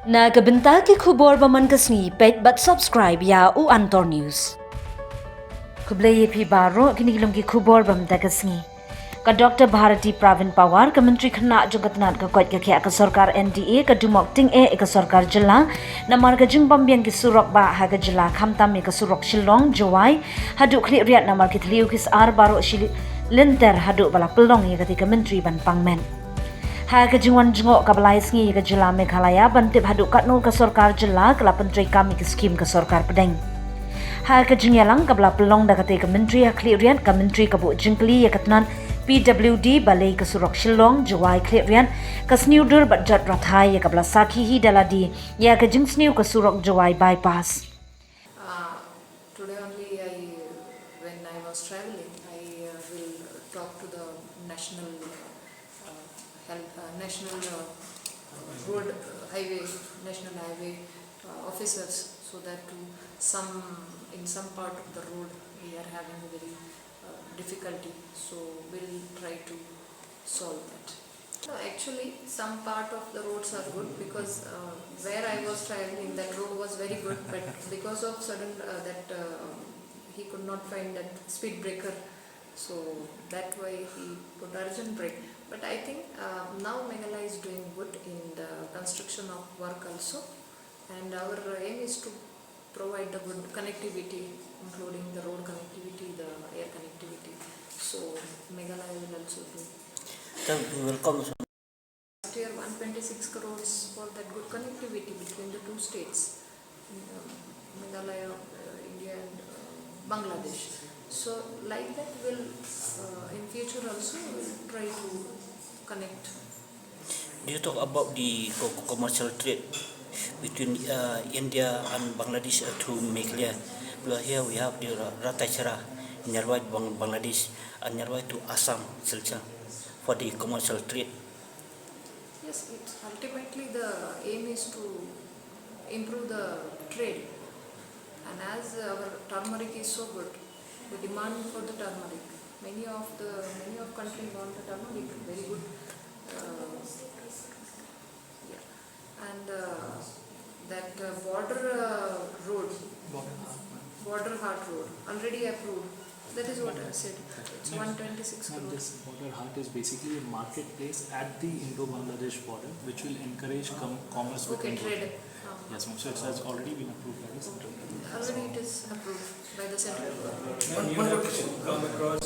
Nagabenta ki khubor baman kasni page but subscribe ya u Antor News. Kublai phi baro kinilum ki khubor bam da kasni. Ka Dr. Bharati Pravin Pawar ka Menteri Khynnah Jogatnat ka kwat ka kya ka sarkar NDA ka dumok ting ka sarkar jylla namar ka jing biang ki surok ba ha ka jylla khamtam ka surok shillong jawai hadu khli riat namar ki thliu kis ar baro shili lenter hadu bala pelong ya ka menteri ban pangmen. Ha ka jingwan jingok ka balai sngi ka jylla Meghalaya bantip hadu katno ka sarkar jylla kala pentri kami ka skim ka sarkar pedeng. Ha ka jingyalang ka bala pelong da ka menteri ha khli riat ka menteri ka bu jingkli ya katnan PWD balai ka surok shillong jawai khli riat ka sniudur badjat rathai ya ka bala sakhi hi daladi ya ka jing sniu ka surok jawai bypass. Today only when I was traveling, I will talk to the national road highway, national highway officers, so that in some part of the road we are having a very difficulty. So we'll try to solve that. No, actually, some part of the roads are good because where I was traveling, that road was very good, but because of sudden he could not find that speed breaker, so that way he put urgent brake. But I think now Meghalaya is doing good in the construction of work also, and our aim is to provide the good connectivity, including the road connectivity, the air connectivity. So Meghalaya will also do. Welcome. Last year 126 crores for that good connectivity between the two states, Meghalaya, India and Bangladesh. So like that will in future also we'll try to connect. Do you talk about the commercial trade between India and Bangladesh through Meghalaya? Here we have the Ratachara nearby Bangladesh and nearby to Assam, Silchar, for the commercial trade. Yes, ultimately the aim is to improve the trade, and as our turmeric is so good, the demand for the turmeric, many of countries want the turmeric, very good, and that border heart road already approved. That is what I said. It's 126 crores. This border heart is basically a marketplace at the Indo-Bangladesh border, which will encourage commerce between both. Trade. Yes, so it has already been approved by the central government. Already it is approved by the central government. And you have come across